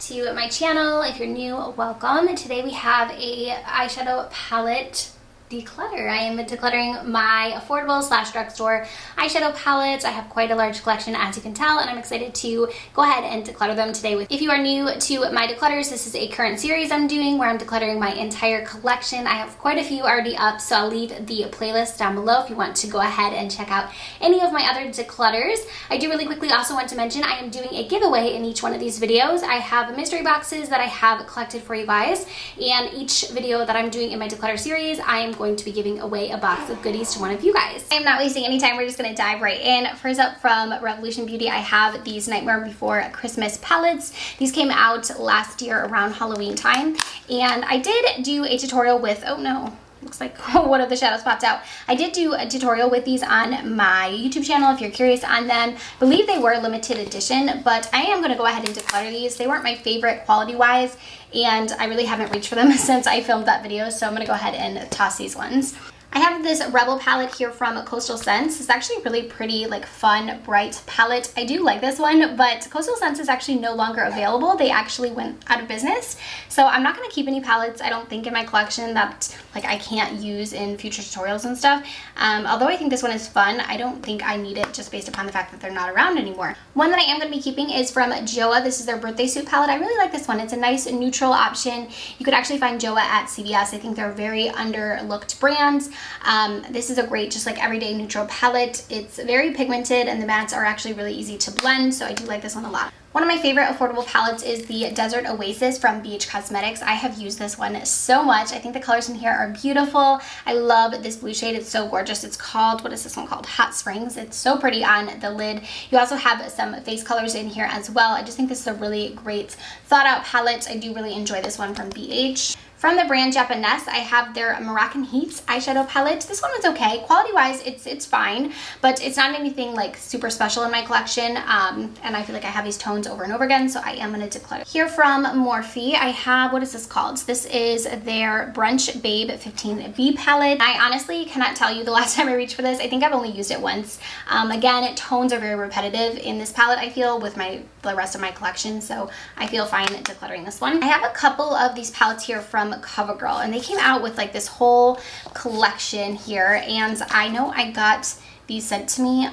to my channel. If you're new, welcome. Today we have a eyeshadow palette declutter. I am decluttering my affordable / drugstore eyeshadow palettes. I have quite a large collection, as you can tell, and I'm excited to go ahead and declutter them today with. If you are new to my declutters, this is a current series I'm doing where I'm decluttering my entire collection. I have quite a few already up, so I'll leave the playlist down below if you want to go ahead and check out any of my other declutters. I do really quickly also want to mention I am doing a giveaway in each one of these videos. I have mystery boxes that I have collected for you guys, and each video that I'm doing in my declutter series, I am going to be giving away a box of goodies to one of you guys. I'm not wasting any time, we're just gonna dive right in. First up, from Revolution Beauty, I have these Nightmare Before Christmas palettes. These came out last year around Halloween time, and I did do a tutorial with, oh no, looks like one of the shadows popped out. I did do a tutorial with these on my YouTube channel if you're curious on them. I believe they were limited edition, but I am gonna go ahead and declutter these. They weren't my favorite quality wise, and I really haven't reached for them since I filmed that video, so I'm gonna go ahead and toss these ones. I have this Rebel palette here from Coastal Scents. It's actually a really pretty, like, fun, bright palette. I do like this one, but Coastal Scents is actually no longer available. They actually went out of business. So I'm not going to keep any palettes, I don't think, in my collection that, like, I can't use in future tutorials and stuff. Although I think this one is fun, I don't think I need it just based upon the fact that they're not around anymore. One that I am going to be keeping is from Joa. This is their birthday suit palette. I really like this one. It's a nice neutral option. You could actually find Joa at CVS. I think they're a very underlooked brand. This is a great, just like everyday neutral palette. It's very pigmented and the mattes are actually really easy to blend, so I do like this one a lot. One of my favorite affordable palettes is the Desert Oasis from BH Cosmetics. I have used this one so much. I think the colors in here are beautiful. I love this blue shade. It's so gorgeous. It's called, what is this one called? Hot Springs. It's so pretty on the lid. You also have some face colors in here as well. I just think this is a really great thought out palette. I do really enjoy this one from BH. From the brand Japanese, I have their Moroccan Heat eyeshadow palette. This one was okay. Quality-wise, it's fine, but it's not anything like super special in my collection, and I feel like I have these tones over and over again, so I am going to declutter. Here from Morphe, I have, what is this called? This is their Brunch Babe 15B palette. I honestly cannot tell you the last time I reached for this. I think I've only used it once. Again, tones are very repetitive in this palette, I feel, with the rest of my collection, so I feel fine decluttering this one. I have a couple of these palettes here from CoverGirl, and they came out with like this whole collection here, and I know I got these sent to me,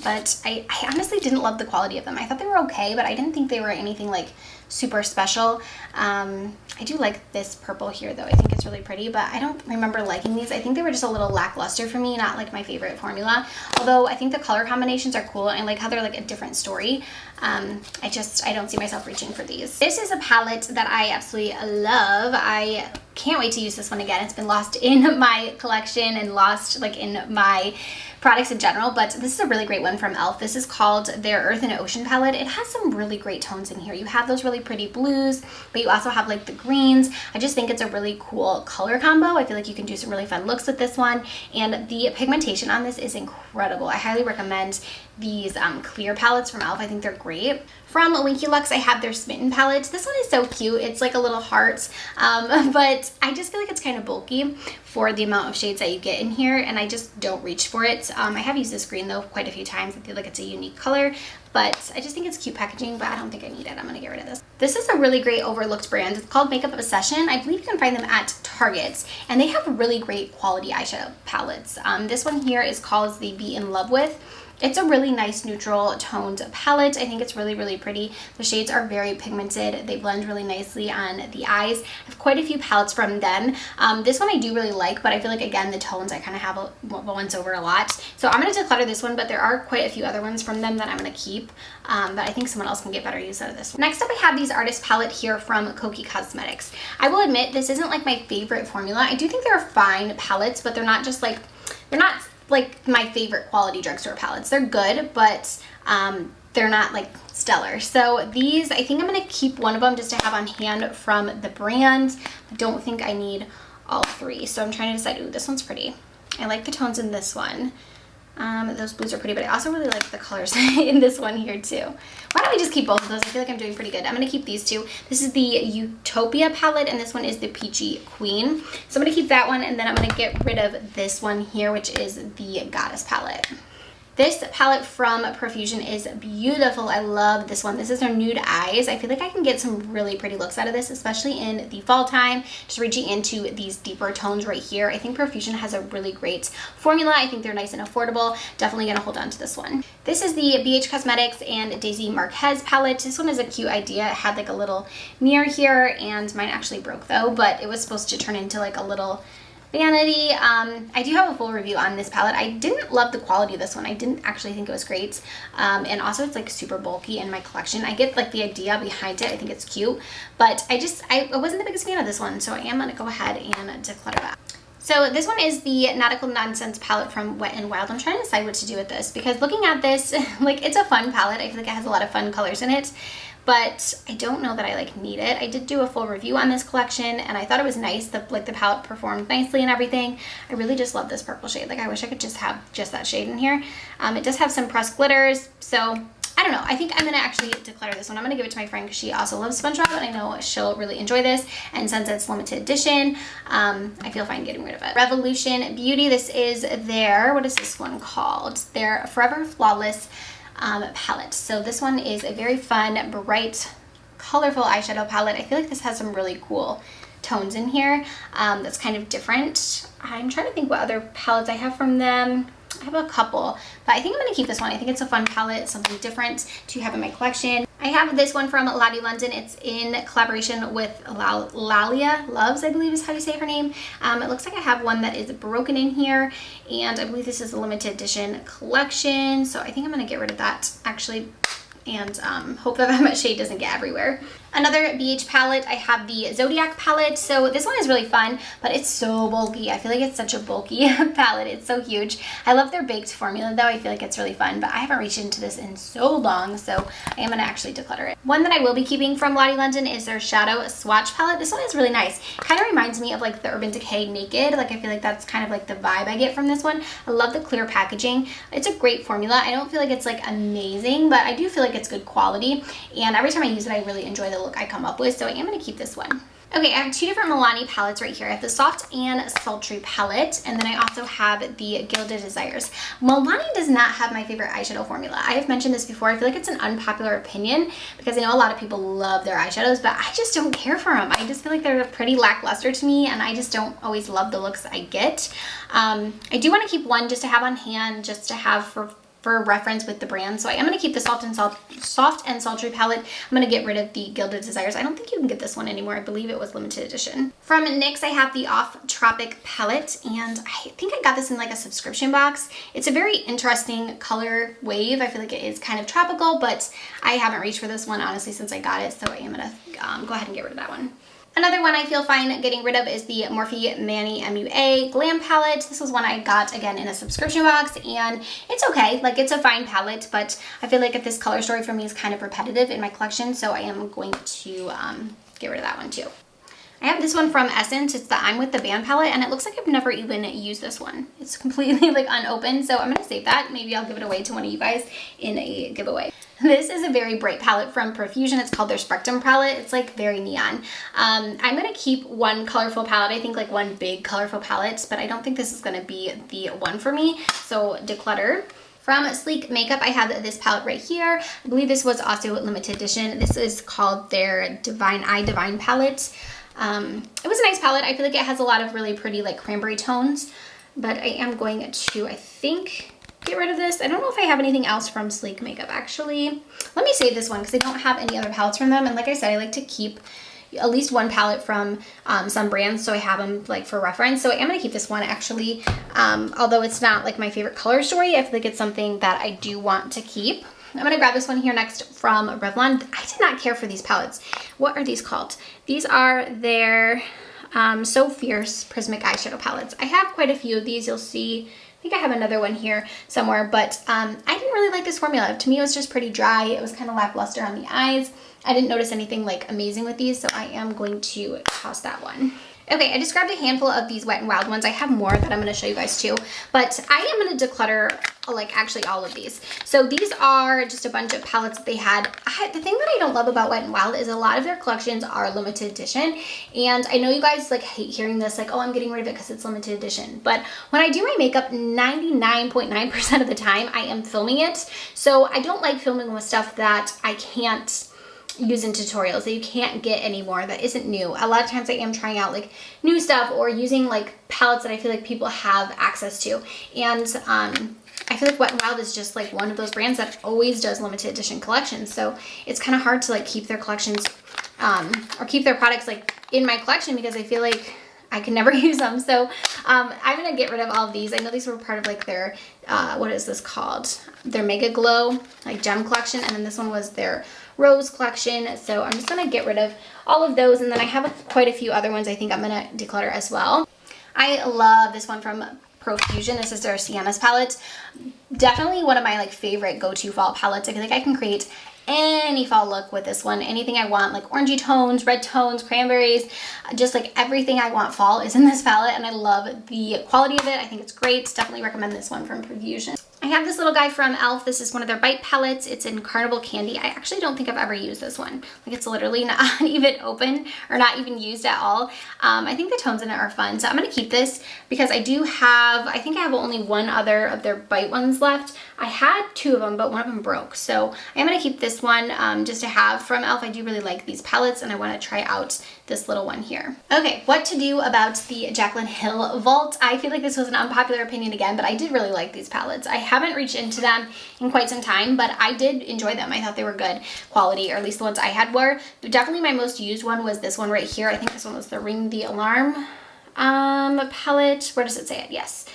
but I honestly didn't love the quality of them. I thought they were okay, but I didn't think they were anything like super special. I do like this purple here though. I think it's really pretty, but I don't remember liking these. I think they were just a little lackluster for me, not like my favorite formula. Although I think the color combinations are cool, and I like how they're like a different story. I don't see myself reaching for these. This is a palette that I absolutely love. I can't wait to use this one again. It's been lost in my collection and lost like in my products in general, but this is a really great one from e.l.f. This is called their Earth and Ocean palette. It has some really great tones in here. You have those really pretty blues, but you also have like the greens. I just think it's a really cool color combo. I feel like you can do some really fun looks with this one, and the pigmentation on this is incredible. I highly recommend these clear palettes from e.l.f. I think they're great. From Winky Lux, I have their Smitten palette. This one is so cute. It's like a little heart, but I just feel like it's kind of bulky for the amount of shades that you get in here, and I just don't reach for it. I have used this green though quite a few times. I feel like it's a unique color, but I just think it's cute packaging, but I don't think I need it. I'm gonna get rid of this. This is a really great overlooked brand. It's called Makeup Obsession. I believe you can find them at Target, and they have really great quality eyeshadow palettes. This one here is called the Be In Love With. It's a really nice neutral toned palette. I think it's really, really pretty. The shades are very pigmented. They blend really nicely on the eyes. I have quite a few palettes from them. This one I do really like, but I feel like, again, the tones I kind of have once over a lot. So I'm going to declutter this one, but there are quite a few other ones from them that I'm going to keep. But I think someone else can get better use out of this one. Next up, I have these Artist palette here from Koki Cosmetics. I will admit, this isn't like my favorite formula. I do think they're fine palettes, but they're not just like, they're not like my favorite quality drugstore palettes. They're good, but they're not like stellar. So these, I think I'm gonna keep one of them just to have on hand from the brand. I don't think I need all three, so I'm trying to decide. Ooh, this one's pretty. I like the tones in this one. Those blues are pretty, but I also really like the colors in this one here too. Why don't we just keep both of those? I feel like I'm doing pretty good. I'm going to keep these two. This is the Utopia palette, and this one is the Peachy Queen. So I'm going to keep that one, and then I'm going to get rid of this one here, which is the Goddess palette. This palette from Profusion is beautiful. I love this one. This is their Nude Eyes. I feel like I can get some really pretty looks out of this, especially in the fall time, just reaching into these deeper tones right here. I think Profusion has a really great formula. I think they're nice and affordable. Definitely gonna hold on to this one. This is the BH Cosmetics and Daisy Marquez palette. This one is a cute idea. It had like a little mirror here, and mine actually broke though, but it was supposed to turn into like a little vanity. I do have a full review on this palette. I didn't love the quality of this one. I didn't actually think it was great. And also it's like super bulky in my collection. I get like the idea behind it. I think it's cute, but I wasn't the biggest fan of this one. So I am gonna go ahead and declutter that. So this one is the Nautical Nonsense palette from Wet n Wild. I'm trying to decide what to do with this because looking at this, like it's a fun palette. I feel like it has a lot of fun colors in it, but I don't know that I like need it. I did do a full review on this collection and I thought it was nice. The palette performed nicely and everything. I really just love this purple shade. Like I wish I could just have just that shade in here. It does have some pressed glitters, so I don't know. I think I'm gonna actually declutter this one. I'm gonna give it to my friend because she also loves SpongeBob and I know she'll really enjoy this. And since it's limited edition, I feel fine getting rid of it. Revolution Beauty, this is their, what is this one called? Their Forever Flawless palette. So this one is a very fun, bright, colorful eyeshadow palette. I feel like this has some really cool tones in here that's kind of different. I'm trying to think what other palettes I have from them. I have a couple, but I think I'm going to keep this one. I think it's a fun palette, something different to have in my collection. I have this one from Lottie London. It's in collaboration with Lalia Loves, I believe is how you say her name. It looks like I have one that is broken in here, and I believe this is a limited edition collection, so I think I'm going to get rid of that actually, and hope that shade doesn't get everywhere. Another BH palette, I have the Zodiac palette. So this one is really fun, but it's so bulky. I feel like it's such a bulky palette. It's so huge. I love their baked formula though. I feel like it's really fun, but I haven't reached into this in so long, so I am gonna actually declutter it. One that I will be keeping from Lottie London is their Shadow Swatch palette. This one is really nice. Kind of reminds me of like the Urban Decay Naked. Like I feel like that's kind of like the vibe I get from this one. I love the clear packaging. It's a great formula. I don't feel like it's like amazing, but I do feel like it's good quality. And every time I use it, I really enjoy the look I come up with, so I am going to keep this one. Okay, I have two different Milani palettes right here. I have the Soft and Sultry palette, and then I also have the Gilded Desires. Milani does not have my favorite eyeshadow formula. I have mentioned this before. I feel like it's an unpopular opinion because I know a lot of people love their eyeshadows, but I just don't care for them. I just feel like they're pretty lackluster to me, and I just don't always love the looks I get. I do want to keep one just to have on hand, just to have for reference with the brand. So I am going to keep the Soft and Sultry palette. I'm going to get rid of the Gilded Desires. I don't think you can get this one anymore. I believe it was limited edition. From NYX, I have the Off Tropic palette, and I think I got this in like a subscription box. It's a very interesting color wave. I feel like it is kind of tropical, but I haven't reached for this one honestly since I got it, so I am going to go ahead and get rid of that one. Another one I feel fine getting rid of is the Morphe Manny MUA Glam palette. This was one I got again in a subscription box, and it's okay. Like it's a fine palette, but I feel like this color story for me is kind of repetitive in my collection, so I am going to get rid of that one too. I have this one from Essence. It's the I'm With The Band palette, and it looks like I've never even used this one. It's completely like unopened, so I'm going to save that. Maybe I'll give it away to one of you guys in a giveaway. This is a very bright palette from Profusion. It's called their Spectrum palette. It's like very neon. I'm going to keep one colorful palette. I think like one big colorful palette, but I don't think this is going to be the one for me. So declutter. From Sleek Makeup, I have this palette right here. I believe this was also limited edition. This is called their Divine Eye Divine palette. It was a nice palette. I feel like it has a lot of really pretty like cranberry tones, but I am going to, I think, get rid of this. I don't know if I have anything else from Sleek Makeup actually. Let me save this one because I don't have any other palettes from them, and like I said, I like to keep at least one palette from some brands so I have them like for reference. So I am going to keep this one actually, although it's not like my favorite color story. I feel like it's something that I do want to keep. I'm going to grab this one here next from Revlon. I did not care for these palettes. What are these called? These are their So Fierce Prismatic Eyeshadow palettes. I have quite a few of these. You'll see, I think I have another one here somewhere, but I didn't really like this formula. To me, it was just pretty dry. It was kind of lackluster on the eyes. I didn't notice anything like amazing with these, so I am going to toss that one. Okay, I just grabbed a handful of these Wet n Wild ones. I have more that I'm going to show you guys too, but I am going to declutter like actually all of these. So these are just a bunch of palettes that they had. The thing that I don't love about Wet n Wild is a lot of their collections are limited edition, and I know you guys like hate hearing this, like, oh, I'm getting rid of it because it's limited edition, but when I do my makeup, 99.9% of the time I am filming it, so I don't like filming with stuff that I can't use in tutorials, that you can't get anymore, that isn't new. A lot of times I am trying out like new stuff or using like palettes that I feel like people have access to, and I feel like Wet n Wild is just like one of those brands that always does limited edition collections, so it's kind of hard to like keep their collections or keep their products like in my collection because I feel like I can never use them. So I'm gonna get rid of all of these. I know these were part of like their what is this called, their Mega Glow like gem collection, and then this one was their Rose collection. So I'm just gonna get rid of all of those, and then I have quite a few other ones I think I'm gonna declutter as well. I love this one from Profusion. This is their Sienna's palette. Definitely one of my like favorite go-to fall palettes. I feel like I can create any fall look with this one. Anything I want, like orangey tones, red tones, cranberries, just like everything I want fall is in this palette, and I love the quality of it. I think it's great. Definitely recommend this one from Profusion. I have this little guy from e.l.f. This is one of their Bite palettes. It's in Carnival Candy. I actually don't think I've ever used this one. Like, it's literally not even open or not even used at all. I think the tones in it are fun, so I'm gonna keep this because I do have, I think I have only one other of their Bite ones left. I had two of them, but one of them broke, so I'm gonna keep this one just to have from e.l.f. I do really like these palettes, and I want to try out this little one here. Okay, what to do about the Jaclyn Hill Vault? I feel like this was an unpopular opinion again, but I did really like these palettes. I haven't reached into them in quite some time, but I did enjoy them. I thought they were good quality, or at least the ones I had were. But definitely my most used one was this one right here. I think this one was the Ring the Alarm palette. Where does it say it? Yes.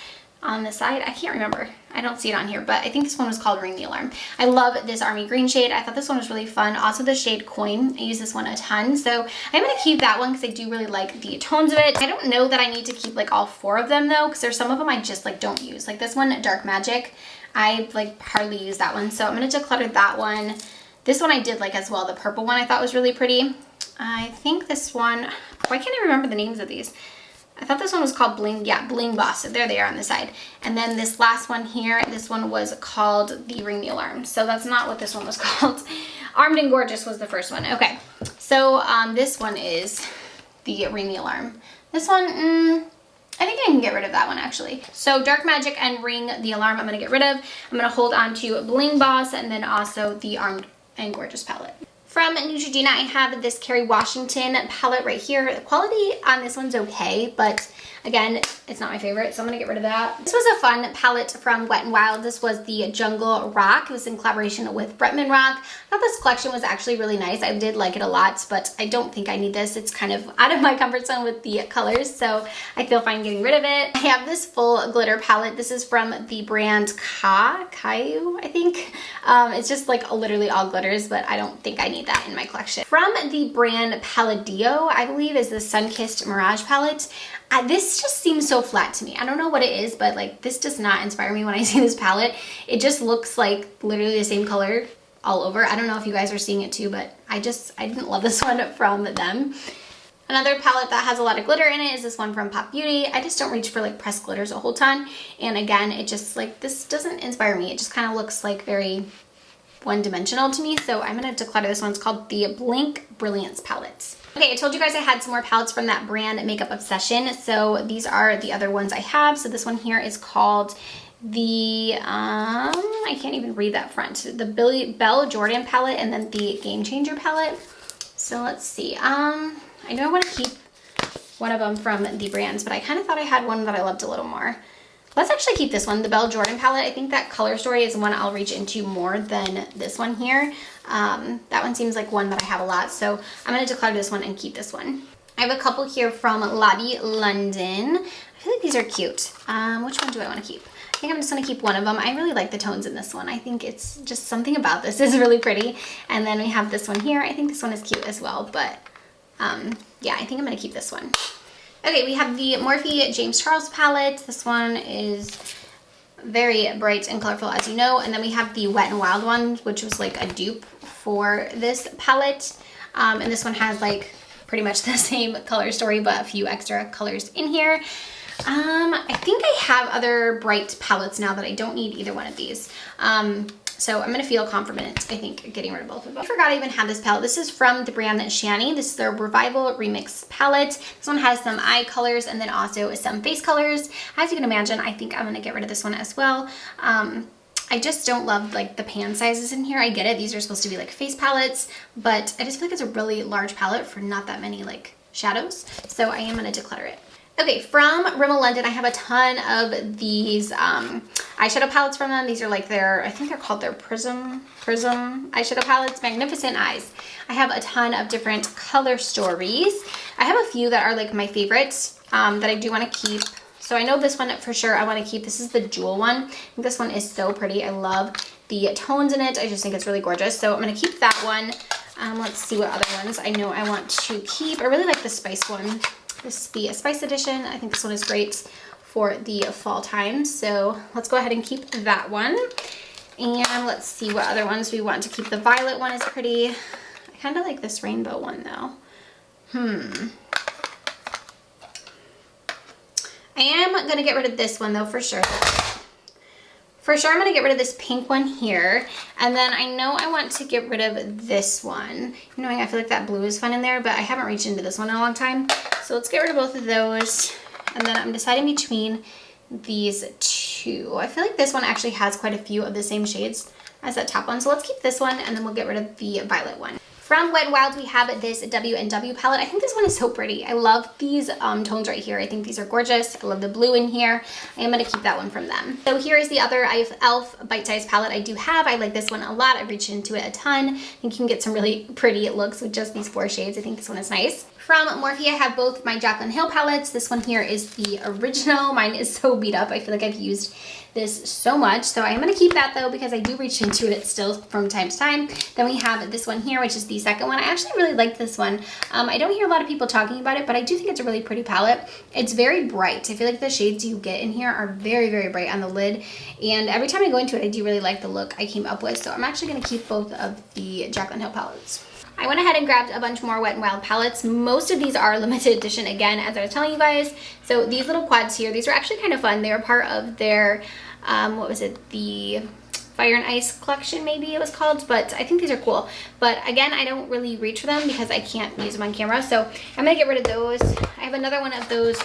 On the side, I can't remember. I don't see it on here, but I think this one was called Ring the Alarm. I love this army green shade. I thought this one was really fun. Also the shade Coin. I use this one a ton, so I'm gonna keep that one because I do really like the tones of it. I don't know that I need to keep like all four of them though, because there's some of them I just like don't use. Like this one, Dark Magic, I like hardly use that one, so I'm gonna declutter that one. This one I did like as well. The purple one I thought was really pretty. I think this one, why can't I remember the names of these? I thought this one was called Bling, yeah, Bling Boss. So there they are on the side. And then this last one here, this one was called the Ring the Alarm. So that's not what this one was called. Armed and Gorgeous was the first one. Okay, so this one is the Ring the Alarm. This one, I think I can get rid of that one actually. So Dark Magic and Ring the Alarm I'm gonna get rid of. I'm gonna hold on to Bling Boss and then also the Armed and Gorgeous palette. From Neutrogena, I have this Kerry Washington palette right here. The quality on this one's okay, but again, it's not my favorite, so I'm gonna get rid of that. This was a fun palette from Wet n Wild. This was the Jungle Rock. It was in collaboration with Bretman Rock. I thought this collection was actually really nice. I did like it a lot, but I don't think I need this. It's kind of out of my comfort zone with the colors, so I feel fine getting rid of it. I have this full glitter palette. This is from the brand Caillou, I think. It's just like literally all glitters, but I don't think I need that in my collection. From the brand Palladio, I believe, is the Sun-Kissed Mirage palette. This just seems so flat to me. I don't know what it is, but like this does not inspire me when I see this palette. It just looks like literally the same color all over. I don't know if you guys are seeing it too, but I didn't love this one from them. Another palette that has a lot of glitter in it is this one from Pop Beauty. I just don't reach for like pressed glitters a whole ton. And again, it just like, this doesn't inspire me. It just kind of looks like very one-dimensional to me, so I'm gonna declutter this one. It's called the Blink Brilliance palette. Okay, I told you guys I had some more palettes from that brand Makeup Obsession, so these are the other ones I have. So this one here is called the, I can't even read that front, the Belle Jordan palette and then the Game Changer palette. So let's see, I know I want to keep one of them from the brands, but I kind of thought I had one that I loved a little more. Let's actually keep this one, the Belle Jordan palette. I think that color story is one I'll reach into more than this one here. That one seems like one that I have a lot, so I'm gonna declutter this one and keep this one. I have a couple here from Lottie London. I feel like these are cute. Which one do I want to keep? I think I'm just gonna keep one of them. I really like the tones in this one. I think it's just something about this is really pretty. And then we have this one here. I think this one is cute as well, but yeah, I think I'm gonna keep this one. Okay, we have the Morphe James Charles palette. This one is very bright and colorful, as you know. And then we have the Wet n Wild one, which was like a dupe for this palette. And this one has like pretty much the same color story, but a few extra colors in here. I think I have other bright palettes now that I don't need either one of these. So I'm gonna feel confident, I think, getting rid of both of them. I forgot I even had this palette. This is from the brand Shani. This is their Revival Remix palette. This one has some eye colors and then also some face colors. As you can imagine, I think I'm gonna get rid of this one as well. I just don't love like the pan sizes in here. I get it, these are supposed to be like face palettes, but I just feel like it's a really large palette for not that many like shadows. So I am gonna declutter it. Okay, from Rimmel London, I have a ton of these eyeshadow palettes from them. These are like their, I think they're called their Prism eyeshadow palettes, Magnificent Eyes. I have a ton of different color stories. I have a few that are like my favorites that I do want to keep. So I know this one for sure I want to keep. This is the Jewel one. I think this one is so pretty. I love the tones in it. I just think it's really gorgeous. So I'm going to keep that one. Let's see what other ones I know I want to keep. I really like the Spice one. This is the Spice edition. I think this one is great for the fall time. So let's go ahead and keep that one. And let's see what other ones we want to keep. The Violet one is pretty. I kind of like this rainbow one though. I am going to get rid of this one though for sure. For sure, I'm going to get rid of this pink one here. And then I know I want to get rid of this one. Knowing I feel like that blue is fun in there, but I haven't reached into this one in a long time. So let's get rid of both of those. And then I'm deciding between these two. I feel like this one actually has quite a few of the same shades as that top one. So let's keep this one and then we'll get rid of the violet one. From Wet n Wild, we have this W&W palette. I think this one is so pretty. I love these tones right here. I think these are gorgeous. I love the blue in here. I am going to keep that one from them. So here is the other e.l.f. Bite Size palette I do have. I like this one a lot. I've reached into it a ton. I think you can get some really pretty looks with just these 4 shades. I think this one is nice. From Morphe, I have both my Jaclyn Hill palettes. This one here is the original. Mine is so beat up. I feel like I've used this so much. So I'm going to keep that though because I do reach into it still from time to time. Then we have this one here, which is the second one. I actually really like this one. I don't hear a lot of people talking about it, but I do think it's a really pretty palette. It's very bright. I feel like the shades you get in here are very, very bright on the lid. And every time I go into it, I do really like the look I came up with. So I'm actually going to keep both of the Jaclyn Hill palettes. I went ahead and grabbed a bunch more Wet n Wild palettes. Most of these are limited edition again, as I was telling you guys. So these little quads here, these are actually kind of fun. They were part of their, what was it? The Fire and Ice collection, maybe it was called, but I think these are cool. But again, I don't really reach for them because I can't use them on camera. So I'm gonna get rid of those. I have another one of those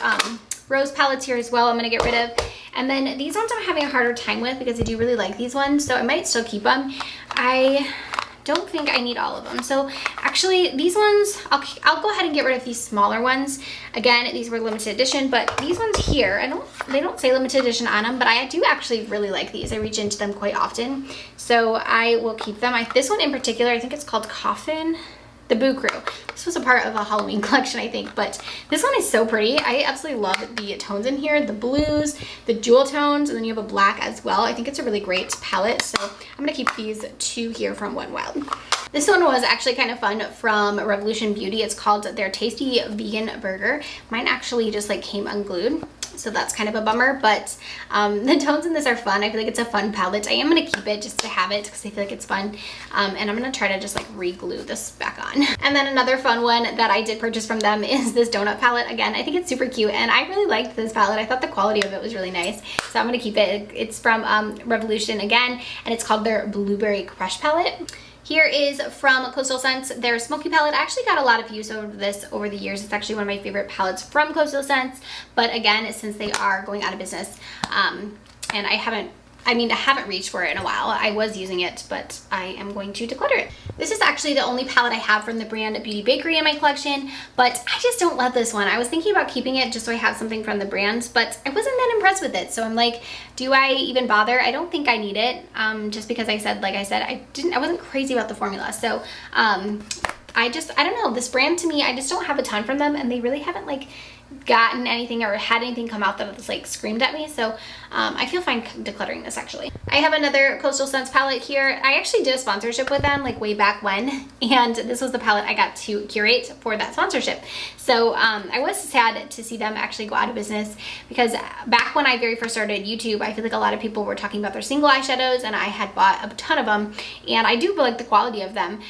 rose palettes here as well I'm gonna get rid of. And then these ones I'm having a harder time with because I do really like these ones, so I might still keep them. I don't think I need all of them. So actually these ones, I'll go ahead and get rid of these smaller ones. Again, these were limited edition, but these ones here, they don't say limited edition on them, but I do actually really like these. I reach into them quite often. So I will keep them. This one in particular, I think it's called Coffin. The Boo Crew. This was a part of a Halloween collection, I think, but this one is so pretty. I absolutely love the tones in here, the blues, the jewel tones, and then you have a black as well. I think it's a really great palette, so I'm gonna keep these 2 here from Wet n Wild. This one was actually kind of fun from Revolution Beauty. It's called their Tasty Vegan Burger. Mine actually just like came unglued, so that's kind of a bummer, but the tones in this are fun. I feel like it's a fun palette. I am gonna keep it just to have it because I feel like it's fun, and I'm gonna try to just like re-glue this back on. And then another fun one that I did purchase from them is this donut palette. Again, I think it's super cute, and I really liked this palette. I thought the quality of it was really nice, so I'm gonna keep it. It's from Revolution again, and it's called their Blueberry Crush palette. Here is from Coastal Scents, their Smoky palette. I actually got a lot of use over this over the years. It's actually one of my favorite palettes from Coastal Scents, but again, since they are going out of business, and I haven't reached for it in a while. I was using it, but I am going to declutter it. This is actually the only palette I have from the brand Beauty Bakery in my collection, but I just don't love this one. I was thinking about keeping it just so I have something from the brand, but I wasn't that impressed with it. So I'm like, do I even bother? I don't think I need it, just because I wasn't crazy about the formula. So I don't know, this brand to me, I just don't have a ton from them, and they really haven't like gotten anything or had anything come out that was like screamed at me, so I feel fine decluttering this actually. I have another Coastal Scents palette here. I actually did a sponsorship with them like way back when, and this was the palette I got to curate for that sponsorship. So I was sad to see them actually go out of business, because back when I very first started YouTube, I feel like a lot of people were talking about their single eyeshadows, and I had bought a ton of them, and I do like the quality of them.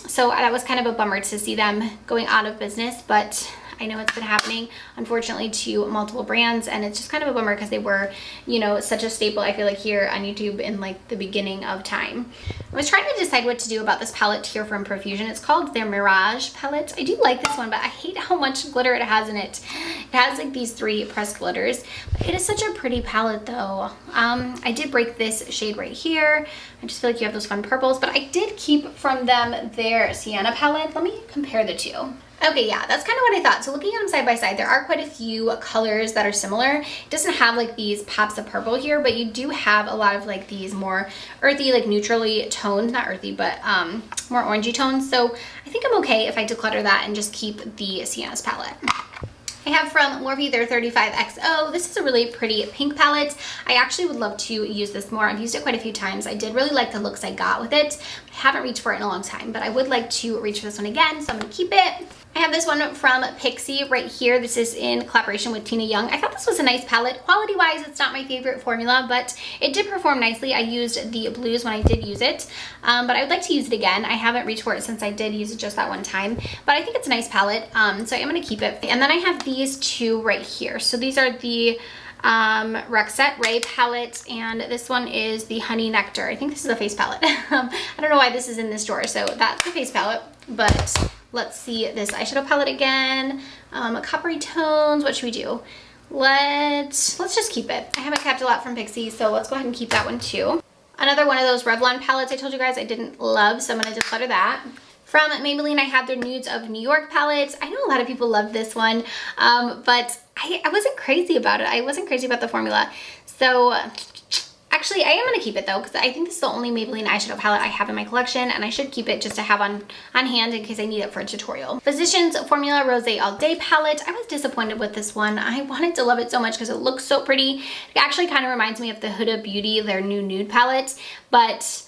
So that was kind of a bummer to see them going out of business, but I know it's been happening, unfortunately, to multiple brands, and it's just kind of a bummer because they were, you know, such a staple, I feel like, here on YouTube in like the beginning of time. I was trying to decide what to do about this palette here from Profusion. It's called their Mirage palette. I do like this one, but I hate how much glitter it has in it. It has like these 3 pressed glitters. It is such a pretty palette though. I did break this shade right here. I just feel like you have those fun purples, but I did keep from them their Sienna palette. Let me compare the two. Okay, yeah, that's kind of what I thought. So looking at them side by side, there are quite a few colors that are similar. It doesn't have like these pops of purple here, but you do have a lot of like these more earthy, like neutrally toned, not earthy, but more orangey tones. So I think I'm okay if I declutter that and just keep the Sienna's palette. I have from Morphe their 35XO. This is a really pretty pink palette. I actually would love to use this more. I've used it quite a few times. I did really like the looks I got with it. I haven't reached for it in a long time, but I would like to reach for this one again, so I'm gonna keep it. I have this one from Pixi right here. This is in collaboration with Tina Young. I thought this was a nice palette. Quality-wise, it's not my favorite formula, but it did perform nicely. I used the blues when I did use it, but I would like to use it again. I haven't reached for it since I did use it just that one time, but I think it's a nice palette, so I am going to keep it. And then I have these 2 right here. So these are the Roxette Ray palette, and this one is the Honey Nectar. I think this is a face palette. I don't know why this is in this drawer, so that's the face palette, but let's see this eyeshadow palette again. Coppery tones, what should we do? Let's just keep it. I haven't kept a lot from Pixi, so let's go ahead and keep that one too. Another one of those Revlon palettes I told you guys I didn't love, so I'm gonna declutter that. From Maybelline, I have their Nudes of New York palette. I know a lot of people love this one, but I wasn't crazy about it. I wasn't crazy about the formula. So actually, I am going to keep it though, because I think this is the only Maybelline eyeshadow palette I have in my collection, and I should keep it just to have on hand in case I need it for a tutorial. Physicians Formula Rose All Day palette. I was disappointed with this one. I wanted to love it so much because it looks so pretty. It actually kind of reminds me of the Huda Beauty, their new nude palette, but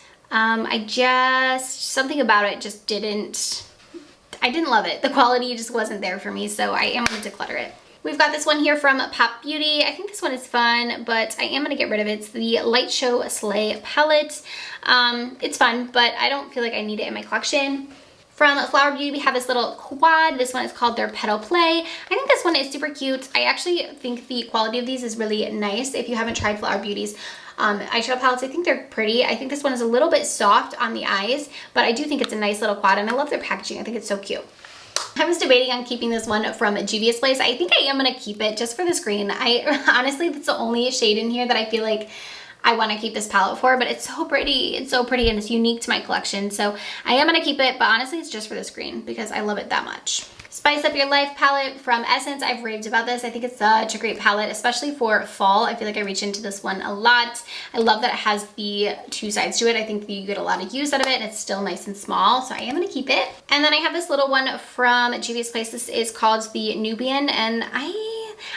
something about it just I didn't love it. The quality just wasn't there for me, so I am going to declutter it. We've got this one here from Pop Beauty. I think this one is fun, but I am going to get rid of it. It's the Light Show Slay palette. It's fun, but I don't feel like I need it in my collection. From Flower Beauty, we have this little quad. This one is called their Petal Play. I think this one is super cute. I actually think the quality of these is really nice. If you haven't tried Flower Beauty's eyeshadow palettes, I think they're pretty. I think this one is a little bit soft on the eyes, but I do think it's a nice little quad, and I love their packaging. I think it's so cute. I was debating on keeping this one from Juvia's Place. I think I am going to keep it just for the screen. Honestly, that's the only shade in here that I feel like I want to keep this palette for, but it's so pretty. It's so pretty, and it's unique to my collection, so I am going to keep it, but honestly, it's just for the screen because I love it that much. Spice Up Your Life palette from Essence. I've raved about this. I think it's such a great palette, especially for fall. I feel like I reach into this one a lot. I love that it has the 2 sides to it. I think you get a lot of use out of it, and it's still nice and small, so I am going to keep it. And then I have this little one from Juvia's Place. This is called the Nubian, and I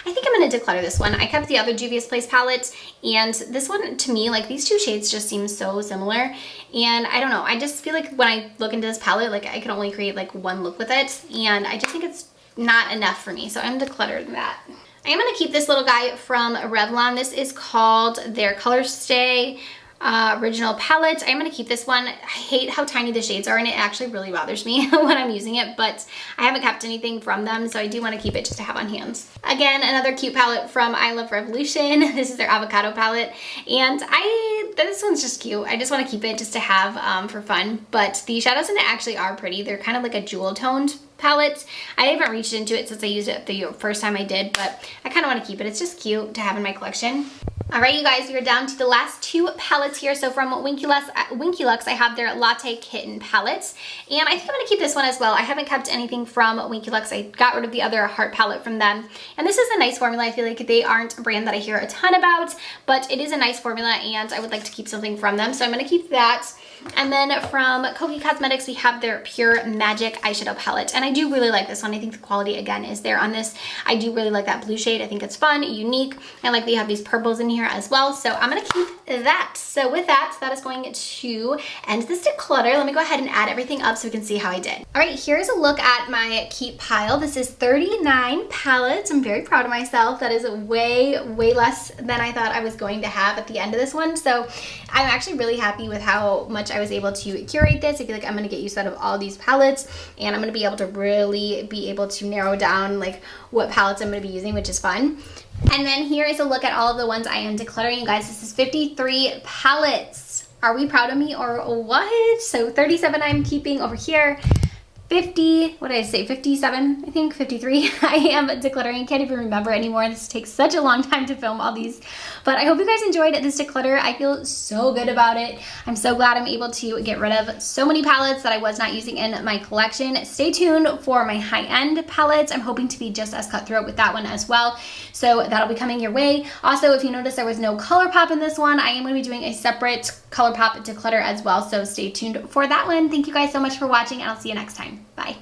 think I'm going to declutter this one. I kept the other Juvia's Place palette, and this one, to me, like these 2 shades just seem so similar, and I don't know. I just feel like when I look into this palette, like I can only create like one look with it, and I just think it's not enough for me, so I'm decluttering that. I am going to keep this little guy from Revlon. This is called their Color Stay original palette. I'm going to keep this one. I hate how tiny the shades are, and it actually really bothers me when I'm using it, but I haven't kept anything from them, so I do want to keep it just to have on hand. Again, another cute palette from I Love Revolution. This is their avocado palette, and this one's just cute. I just want to keep it just to have for fun, but the shadows in it actually are pretty. They're kind of like a jewel toned palette. I haven't reached into it since I used it the first time I did, but I kind of want to keep it. It's just cute to have in my collection. All right, you guys, we're down to the last 2 palettes here. So from Winky Lux, I have their Latte Kitten palette, and I think I'm going to keep this one as well. I haven't kept anything from Winky Lux. I got rid of the other heart palette from them, and this is a nice formula. I feel like they aren't a brand that I hear a ton about, but it is a nice formula, and I would like to keep something from them, so I'm going to keep that. And then from Koki Cosmetics, we have their Pure Magic eyeshadow palette. And I do really like this one. I think the quality, again, is there on this. I do really like that blue shade. I think it's fun, unique, and like they have these purples in here as well. So I'm gonna keep that. So with that, that is going to end this declutter. Let me go ahead and add everything up so we can see how I did. All right, here's a look at my keep pile. This is 39 palettes. I'm very proud of myself. That is way, way less than I thought I was going to have at the end of this one. So I'm actually really happy with how much I was able to curate this. I feel like I'm gonna get use out of all these palettes, and I'm gonna be able to really be able to narrow down like what palettes I'm gonna be using, which is fun. And then here is a look at all of the ones I am decluttering. You guys, this is 53 palettes. Are we proud of me or what? So 37 I'm keeping over here. 50, what did I say, 57, I think, 53. I am decluttering, can't even remember anymore. This takes such a long time to film all these. But I hope you guys enjoyed this declutter. I feel so good about it. I'm so glad I'm able to get rid of so many palettes that I was not using in my collection. Stay tuned for my high-end palettes. I'm hoping to be just as cutthroat with that one as well. So that'll be coming your way. Also, if you notice there was no ColourPop in this one, I am going to be doing a separate ColourPop declutter as well. So stay tuned for that one. Thank you guys so much for watching, and I'll see you next time. Bye.